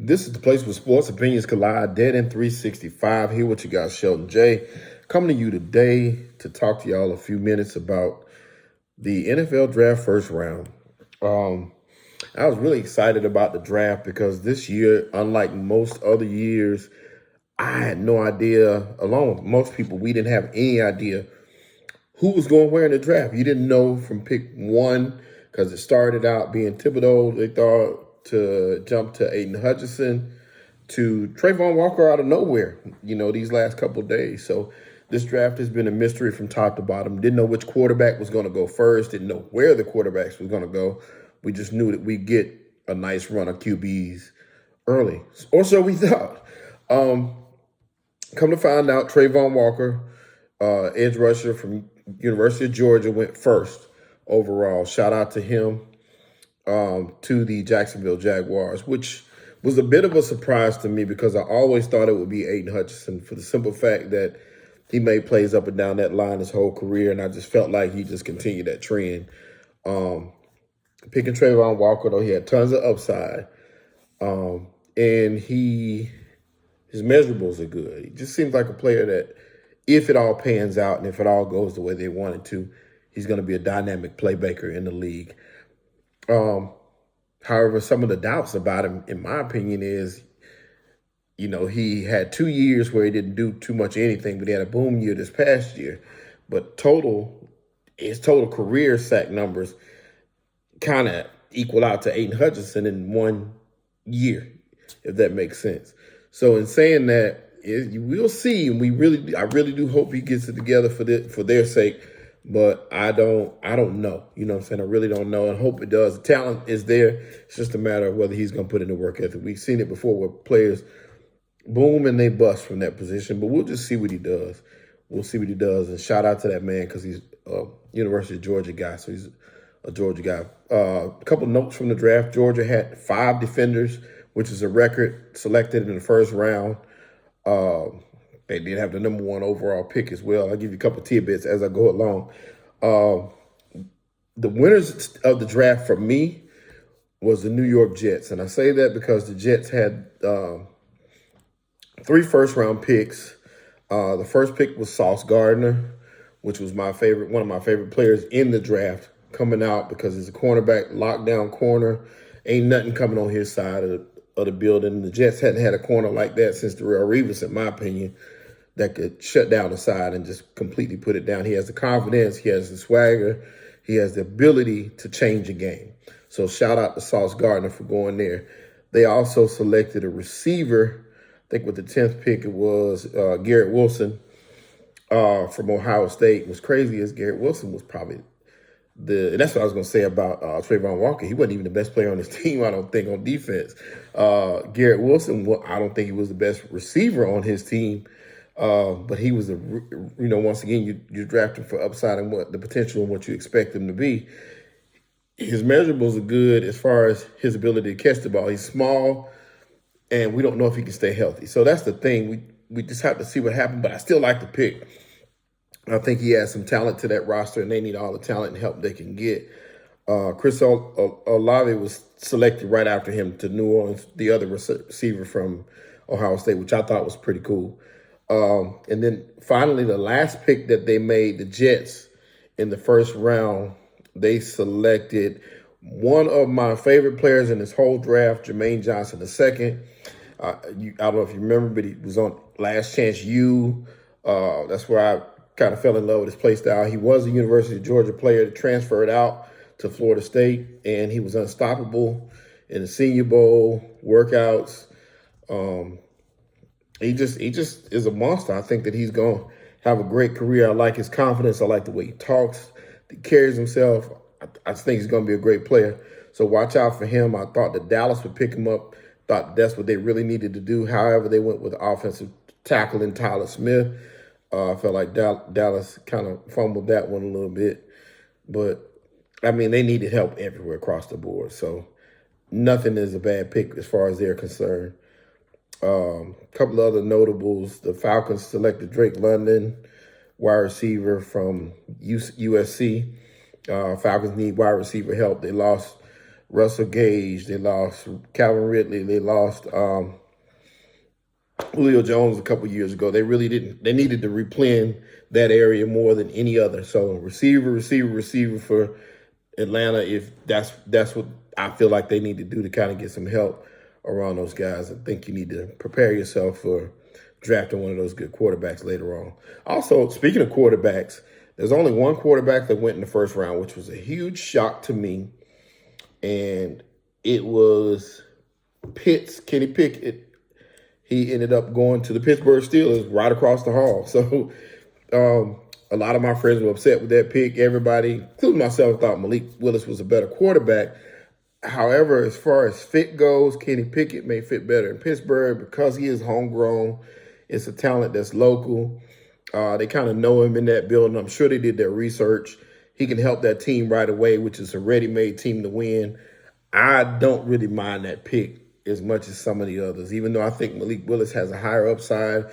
This is the place where sports opinions collide. Dead in 365. Here with you guys, Shelton J. Coming to you today to talk to y'all a few minutes about the NFL draft first round. I was really excited about the draft because this year, unlike most other years, I had no idea, along with most people, we didn't have any idea who was going where in the draft. You didn't know from pick one because it started out being Thibodeau, they thought, to jump to Aiden Hutchinson, to Trayvon Walker out of nowhere, these last couple of days. So this draft has been a mystery from top to bottom. Didn't know which quarterback was going to go first. Didn't know where the quarterbacks was going to go. We just knew that we'd get a nice run of QBs early. Or so we thought. Come to find out, Trayvon Walker, edge rusher from University of Georgia, went first overall. Shout out to him, to the Jacksonville Jaguars, which was a bit of a surprise to me because I always thought it would be Aiden Hutchinson for the simple fact that he made plays up and down that line his whole career, and I just felt like he just continued that trend. Picking Trayvon Walker, though, he had tons of upside, and his measurables are good. He just seems like a player that, if it all pans out and if it all goes the way they want it to, he's going to be a dynamic playmaker in the league. However, some of the doubts about him, in my opinion, is, he had 2 years where he didn't do too much anything, but he had a boom year this past year. But his total career sack numbers kind of equal out to Aiden Hutchinson in 1 year, if that makes sense. So in saying that, you will see, and I really do hope he gets it together for their sake. But I don't know. You know what I'm saying? I really don't know, and hope it does. The talent is there. It's just a matter of whether he's going to put in the work ethic. We've seen it before where players boom and they bust from that position, but we'll just see what he does. We'll see what he does, and shout out to that man because he's a University of Georgia guy, so he's a Georgia guy. A couple notes from the draft. Georgia had 5 defenders, which is a record, selected in the first round. They did have the number 1 overall pick as well. I'll give you a couple tidbits as I go along. The winners of the draft for me was the New York Jets. And I say that because the Jets had 3 first-round picks. The first pick was Sauce Gardner, which was one of my favorite players in the draft coming out because he's a cornerback, lockdown corner. Ain't nothing coming on his side of the building. The Jets hadn't had a corner like that since Darrelle Revis, in my opinion, that could shut down the side and just completely put it down. He has the confidence, he has the swagger, he has the ability to change a game. So shout out to Sauce Gardner for going there. They also selected a receiver. I think with the 10th pick, it was Garrett Wilson from Ohio State. What's crazy is Garrett Wilson was probably and that's what I was going to say about Trayvon Walker. He wasn't even the best player on his team, I don't think, on defense. Garrett Wilson, I don't think he was the best receiver on his team. But he was once again, you're drafting for upside and what the potential and what you expect him to be. His measurables are good as far as his ability to catch the ball. He's small, and we don't know if he can stay healthy. So that's the thing. We just have to see what happens, but I still like the pick. I think he has some talent to that roster, and they need all the talent and help they can get. Chris Olave was selected right after him to New Orleans, the other receiver from Ohio State, which I thought was pretty cool. And then finally, the last pick that they made, the Jets, in the first round, they selected one of my favorite players in this whole draft, Jermaine Johnson II. I don't know if you remember, but he was on Last Chance U. That's where I kind of fell in love with his play style. He was a University of Georgia player that transferred out to Florida State, and he was unstoppable in the Senior Bowl workouts. He just is a monster. I think that he's going to have a great career. I like his confidence. I like the way he talks, he carries himself. I just think he's going to be a great player. So watch out for him. I thought that Dallas would pick him up. Thought that's what they really needed to do. However, they went with offensive tackle in Tyler Smith. I felt like Dallas kind of fumbled that one a little bit. But, I mean, they needed help everywhere across the board. So nothing is a bad pick as far as they're concerned. A couple of other notables. The Falcons selected Drake London, wide receiver from USC. Falcons need wide receiver help. They lost Russell Gage. They lost Calvin Ridley. They lost Julio Jones a couple years ago. They really didn't. They needed to replenish that area more than any other. So receiver for Atlanta. If that's what I feel like they need to do to kind of get some help around those guys. I think you need to prepare yourself for drafting one of those good quarterbacks later on. Also, speaking of quarterbacks, there's only one quarterback that went in the first round, which was a huge shock to me. And it was Kenny Pickett. He ended up going to the Pittsburgh Steelers right across the hall. So a lot of my friends were upset with that pick. Everybody, including myself, thought Malik Willis was a better quarterback. However, as far as fit goes, Kenny Pickett may fit better in Pittsburgh because he is homegrown. It's a talent that's local. They kind of know him in that building. I'm sure they did their research. He can help that team right away, which is a ready-made team to win. I don't really mind that pick as much as some of the others, even though I think Malik Willis has a higher upside.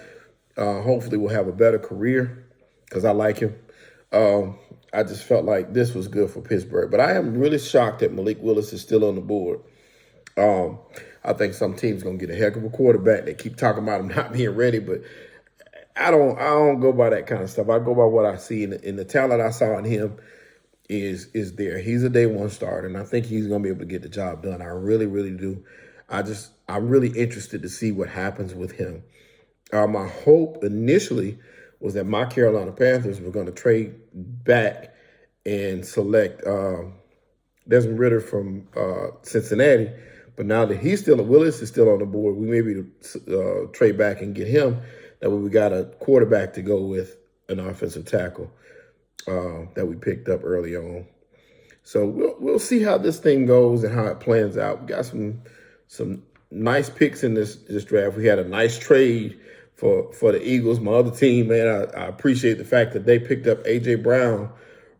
Hopefully will have a better career because I like him. I just felt like this was good for Pittsburgh. But I am really shocked that Malik Willis is still on the board. I think some team's going to get a heck of a quarterback. They keep talking about him not being ready, but I don't go by that kind of stuff. I go by what I see, and the talent I saw in him is there. He's a day one starter, and I think he's going to be able to get the job done. I really, really do. I'm really interested to see what happens with him. My hope initially was that my Carolina Panthers were going to trade back and select Desmond Ridder from Cincinnati. But now that Willis is still on the board, we may be trade back and get him. That way we got a quarterback to go with an offensive tackle that we picked up early on. So we'll see how this thing goes and how it plans out. We got some nice picks in this draft. We had a nice trade for the Eagles, my other team, man. I appreciate the fact that they picked up A.J. Brown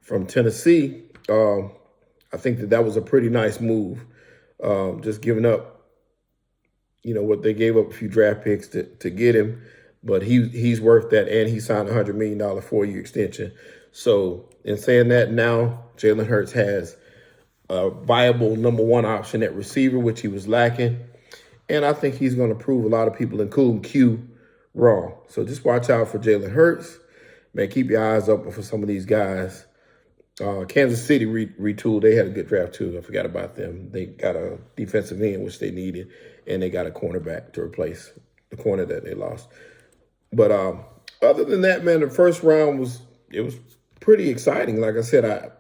from Tennessee. I think that was a pretty nice move. Just giving up, what they gave up a few draft picks to get him. But he's worth that, and he signed a $100 million 4-year extension. So in saying that, now Jalen Hurts has a viable number one option at receiver, which he was lacking. And I think he's going to prove a lot of people, including Q, wrong. So just watch out for Jalen Hurts. Man, keep your eyes open for some of these guys. Kansas City retooled. They had a good draft, too. I forgot about them. They got a defensive end, which they needed, and they got a cornerback to replace the corner that they lost. But other than that, man, the first round was pretty exciting. Like I said,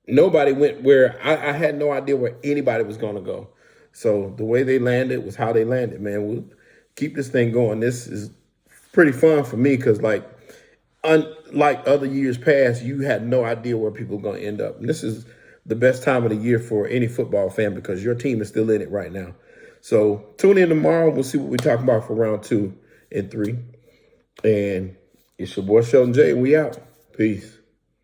nobody went where I had no idea where anybody was going to go. So the way they landed was how they landed, man. We'll keep this thing going. This is pretty fun for me because, unlike other years past, you had no idea where people were going to end up. And this is the best time of the year for any football fan because your team is still in it right now. So tune in tomorrow. We'll see what we're talking about for round 2 and 3. And it's your boy Shelton J. We out. Peace.